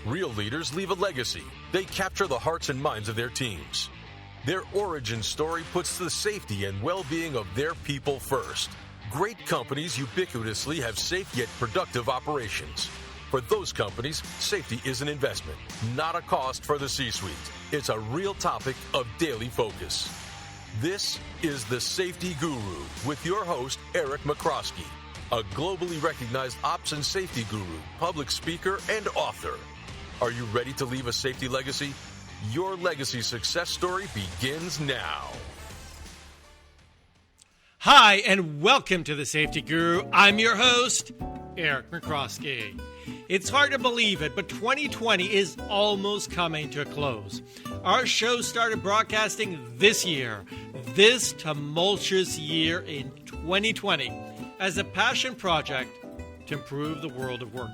Real leaders leave a legacy. They capture the hearts and minds of their teams. Their origin story puts the safety and well-being of their people first. Great companies ubiquitously have safe yet productive operations. For those companies, safety is an investment, not a cost for the C-suite. It's a real topic of daily focus. This is The Safety Guru with your host, Eric Michrowski, a globally recognized ops and safety guru, public speaker, and author. Are you ready to leave a safety legacy? Your legacy success story begins now. Hi, and welcome to The Safety Guru. I'm your host, Eric Michrowski. It's hard to believe it, but 2020 is almost coming to a close. Our show started broadcasting this year, this tumultuous year in 2020, as a passion project to improve the world of work.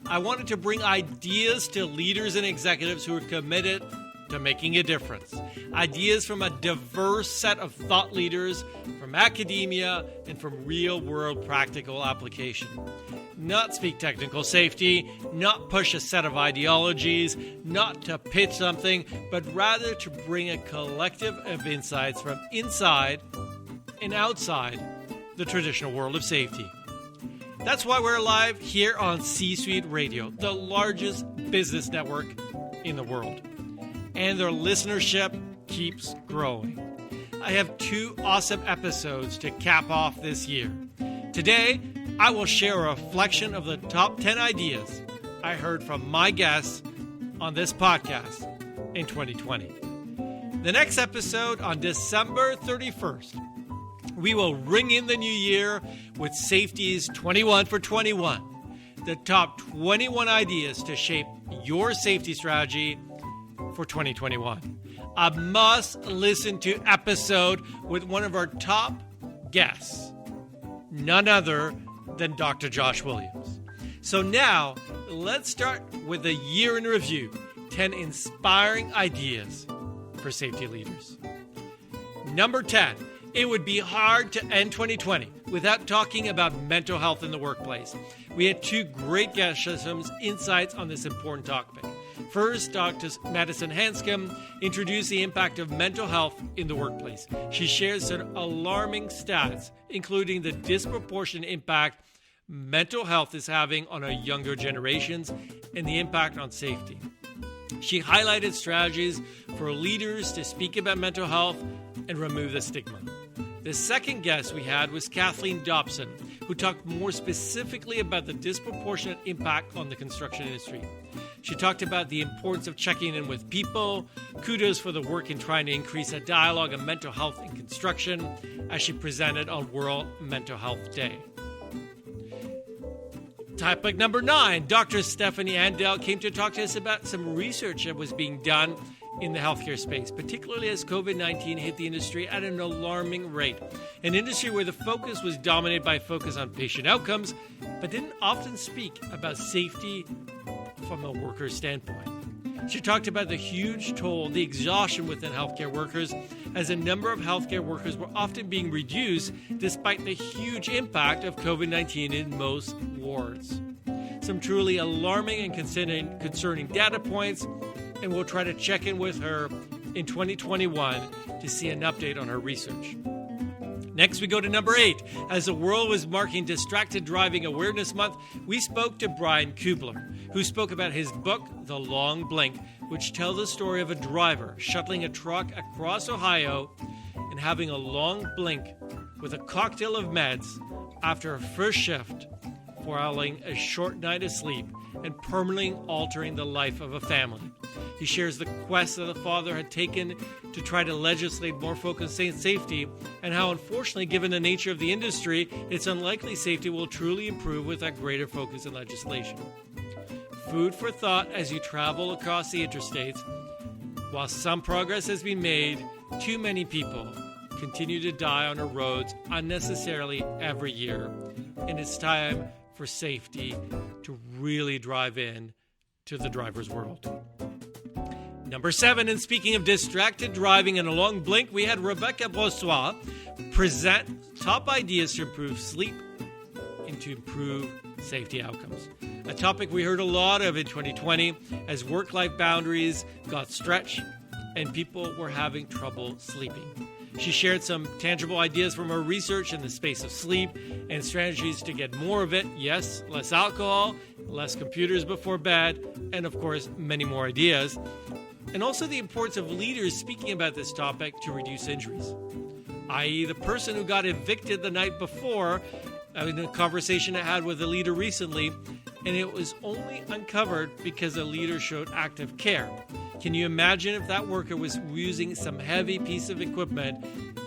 I wanted to bring ideas to leaders and executives who are committed to making a difference. Ideas from a diverse set of thought leaders, from academia, and from real-world practical application. Not speak technical safety, not push a set of ideologies, not to pitch something, but rather to bring a collective of insights from inside and outside the traditional world of safety. That's why we're live here on C-Suite Radio, the largest business network in the world. And their listenership keeps growing. I have 2 awesome episodes to cap off this year. Today, I will share a reflection of the top 10 ideas I heard from my guests on this podcast in 2020. The next episode on December 31st, we will ring in the new year with Safety's 21 for 21, the top 21 ideas to shape your safety strategy for 2021. A must-listen-to episode with one of our top guests, none other than Dr. Josh Williams. So now, let's start with a year in review, 10 inspiring ideas for safety leaders. Number 10, it would be hard to end 2020 without talking about mental health in the workplace. We had 2 great guest insights on this important topic. First, Dr. Madison Hanscom introduced the impact of mental health in the workplace. She shares some alarming stats, including the disproportionate impact mental health is having on our younger generations and the impact on safety. She highlighted strategies for leaders to speak about mental health and remove the stigma. The second guest we had was Kathleen Dobson, who talked more specifically about the disproportionate impact on the construction industry. She talked about the importance of checking in with people, kudos for the work in trying to increase a dialogue on mental health in construction, as she presented on World Mental Health Day. Topic number 9, Dr. Stephanie Andel came to talk to us about some research that was being done in the healthcare space, particularly as COVID-19 hit the industry at an alarming rate. An industry where the focus was dominated by focus on patient outcomes, but didn't often speak about safety from a worker's standpoint. She talked about the huge toll, the exhaustion within healthcare workers, as a number of healthcare workers were often being reduced despite the huge impact of COVID-19 in most wards. Some truly alarming and concerning data points, and we'll try to check in with her in 2021 to see an update on her research. Next, we go to number 8. As the world was marking Distracted Driving Awareness Month, we spoke to Brian Kubler, who spoke about his book, The Long Blink, which tells the story of a driver shuttling a truck across Ohio and having a long blink with a cocktail of meds after a first shift, following a short night of sleep and permanently altering the life of a family. He shares the quest that the father had taken to try to legislate more focus on safety, and how, unfortunately, given the nature of the industry, it's unlikely safety will truly improve with that greater focus in legislation. Food for thought as you travel across the interstates. While some progress has been made, too many people continue to die on our roads unnecessarily every year, and it's time for safety to really drive in to the driver's world. Number 7, and speaking of distracted driving and a long blink, we had Rebecca Brossois present top ideas to improve sleep and to improve safety outcomes. a topic we heard a lot of in 2020 as work-life boundaries got stretched and people were having trouble sleeping. She shared some tangible ideas from her research in the space of sleep and strategies to get more of it. Yes, less alcohol, less computers before bed, and of course, many more ideas. And also the importance of leaders speaking about this topic to reduce injuries, i.e. the person who got evicted the night before in a conversation I had with a leader recently, and it was only uncovered because a leader showed active care. Can you imagine if that worker was using some heavy piece of equipment,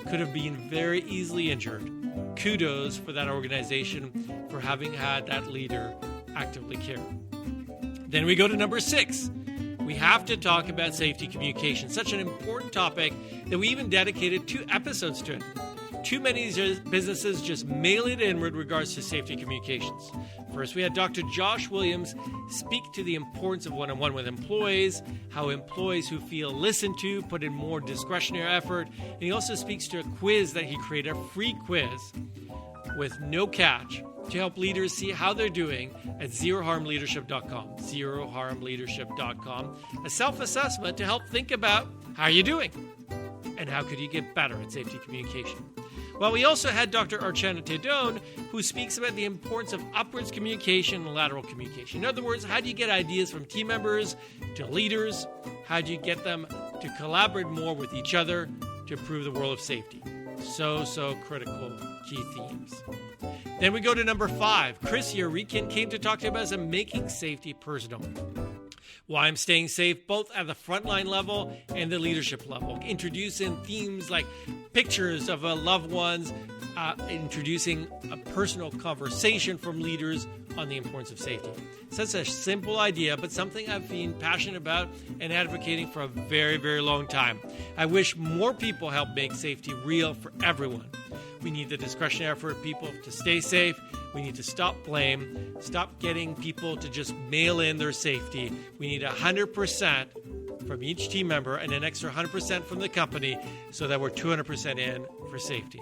could have been very easily injured? Kudos for that organization for having had that leader actively care. Then we go to number 6. We have to talk about safety communication, such an important topic that we even dedicated 2 episodes to it. Too many businesses just mail it in with regards to safety communications. First, we had Dr. Josh Williams speak to the importance of one-on-one with employees, how employees who feel listened to put in more discretionary effort, and he also speaks to a quiz that he created, a free quiz with no catch to help leaders see how they're doing at zeroharmleadership.com, zeroharmleadership.com, a self-assessment to help think about how you're doing and how could you get better at safety communication. Well, we also had Dr. Archana Tedon, who speaks about the importance of upwards communication and lateral communication. In other words, how do you get ideas from team members to leaders? How do you get them to collaborate more with each other to improve the world of safety? So critical key themes. Then we go to number 5. Chris Yurikin came to talk to us about making safety personal. Why I'm staying safe both at the frontline level and the leadership level. Introducing themes like pictures of loved ones, introducing a personal conversation from leaders on the importance of safety. Such a simple idea, but something I've been passionate about and advocating for a very, very long time. I wish more people help make safety real for everyone. We need the discretionary effort of people to stay safe. We need to stop blame, stop getting people to just mail in their safety. We need 100% from each team member and an extra 100% from the company so that we're 200% in for safety.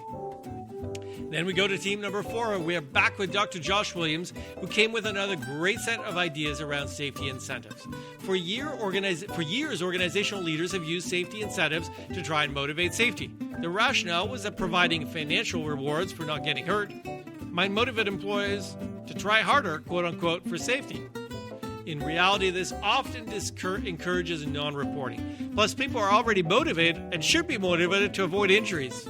Then we go to team number 4, and we are back with Dr. Josh Williams, who came with another great set of ideas around safety incentives. For years, organizational leaders have used safety incentives to try and motivate safety. The rationale was that providing financial rewards for not getting hurt might motivate employees to try harder, quote unquote, for safety. In reality, this often encourages non-reporting. Plus, people are already motivated and should be motivated to avoid injuries.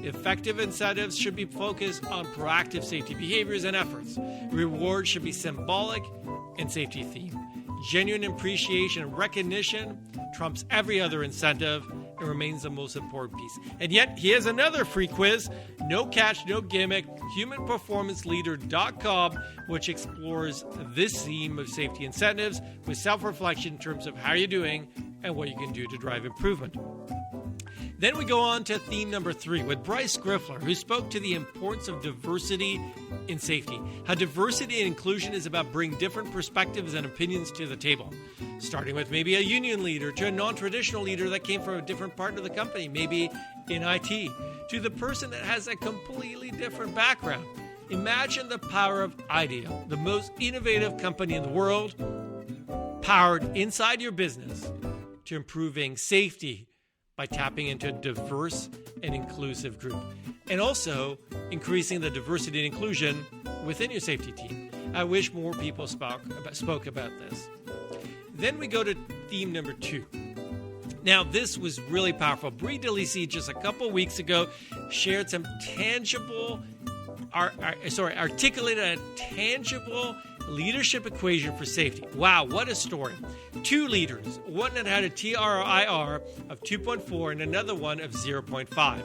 Effective incentives should be focused on proactive safety behaviors and efforts. Rewards should be symbolic and safety themed. Genuine appreciation and recognition trumps every other incentive and remains the most important piece. And yet, here's another free quiz, no catch, no gimmick, humanperformanceleader.com, which explores this theme of safety incentives with self-reflection in terms of how you're doing and what you can do to drive improvement. Then we go on to theme number 3 with Bryce Griffler, who spoke to the importance of diversity in safety. How diversity and inclusion is about bringing different perspectives and opinions to the table. Starting with maybe a union leader to a non-traditional leader that came from a different part of the company, maybe in IT, to the person that has a completely different background. Imagine the power of IDEO, the most innovative company in the world, powered inside your business to improving safety by tapping into a diverse and inclusive group, and also increasing the diversity and inclusion within your safety team. I wish more people spoke about this. Then we go to theme number 2. Now, this was really powerful. Bree DeLisi just a couple weeks ago shared some articulated a tangible leadership equation for safety. Wow, what a story. 2 leaders, one that had a TRIR of 2.4 and another one of 0.5.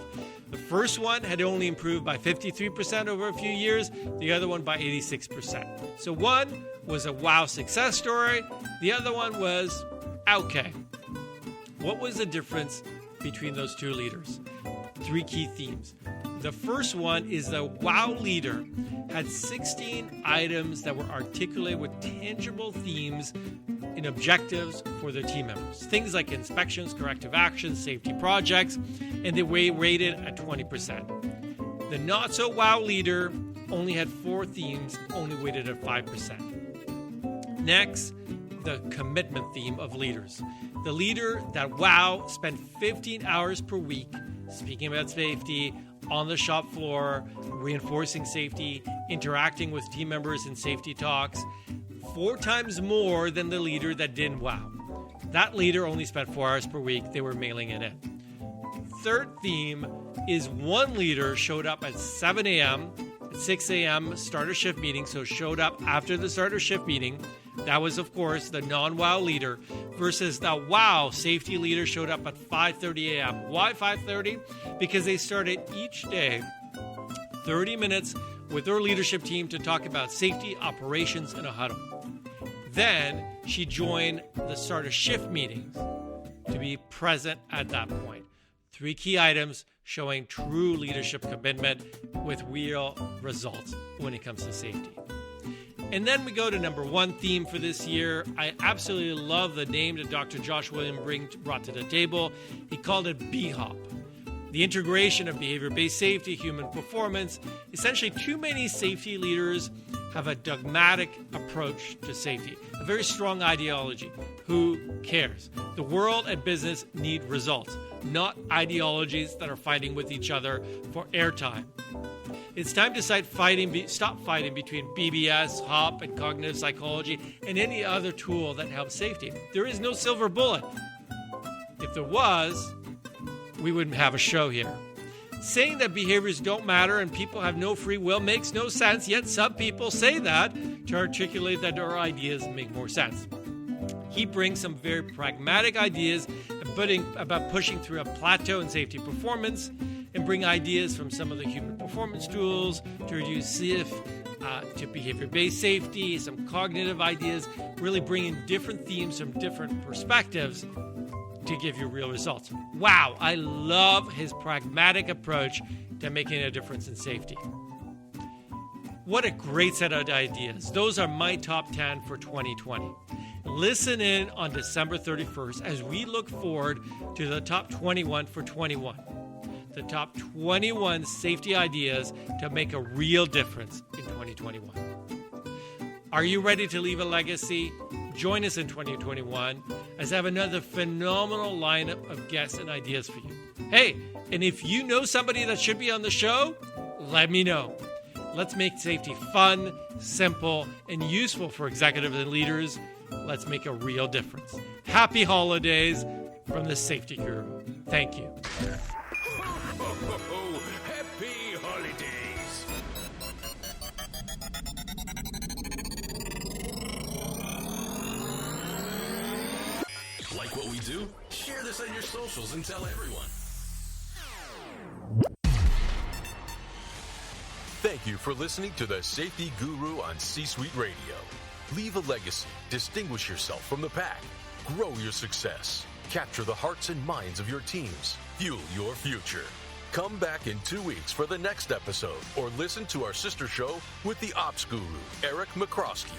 The first one had only improved by 53% over a few years, the other one by 86%. So one was a wow success story, the other one was okay. What was the difference between those 2 leaders? 3 key themes. The first one is the wow leader had 16 items that were articulated with tangible themes and objectives for their team members. Things like inspections, corrective actions, safety projects, and they were rated at 20%. The not so wow leader only had 4 themes, only weighted at 5%. Next, the commitment theme of leaders. The leader that, wow, spent 15 hours per week speaking about safety, on the shop floor, reinforcing safety, interacting with team members in safety talks, 4 times more than the leader that didn't wow. That leader only spent 4 hours per week. They were mailing it in. Third theme is one leader showed up at 7 a.m., at 6 a.m. starter shift meeting, so showed up after the starter shift meeting. That was, of course, the non-wow leader versus the wow safety leader showed up at 5:30 a.m. Why 5:30? Because they started each day 30 minutes with their leadership team to talk about safety operations in a huddle. Then she joined the starter shift meetings to be present at that point. 3 key items showing true leadership commitment with real results when it comes to safety. And then we go to number 1 theme for this year. I absolutely love the name that Dr. Josh William brought to the table. He called it BHOP. The integration of behavior-based safety, human performance. Essentially, too many safety leaders have a dogmatic approach to safety, a very strong ideology. Who cares? The world and business need results, not ideologies that are fighting with each other for airtime. It's time to stop fighting between BBS, HOP, and cognitive psychology, and any other tool that helps safety. There is no silver bullet. If there was, we wouldn't have a show here. Saying that behaviors don't matter and people have no free will makes no sense, yet some people say that to articulate that our ideas make more sense. He brings some very pragmatic ideas about pushing through a plateau in safety performance and bring ideas from some of the human performance tools to reduce SIF, to behavior-based safety, some cognitive ideas, really bringing different themes from different perspectives to give you real results. Wow, I love his pragmatic approach to making a difference in safety. What a great set of ideas. Those are my top 10 for 2020. Listen in on December 31st as we look forward to the top 21 for 21. The top 21 safety ideas to make a real difference in 2021. Are you ready to leave a legacy? Join us in 2021 as I have another phenomenal lineup of guests and ideas for you. Hey, and if you know somebody that should be on the show, let me know. Let's make safety fun, simple, and useful for executives and leaders. Let's make a real difference. Happy holidays from the Safety Guru. Thank you. Happy holidays! Like what we do? Share this on your socials and tell everyone. Thank you for listening to the Safety Guru on C-Suite Radio. Leave a legacy, distinguish yourself from the pack, grow your success, capture the hearts and minds of your teams, fuel your future. Come back in 2 weeks for the next episode or listen to our sister show with the Ops Guru, Michrowski.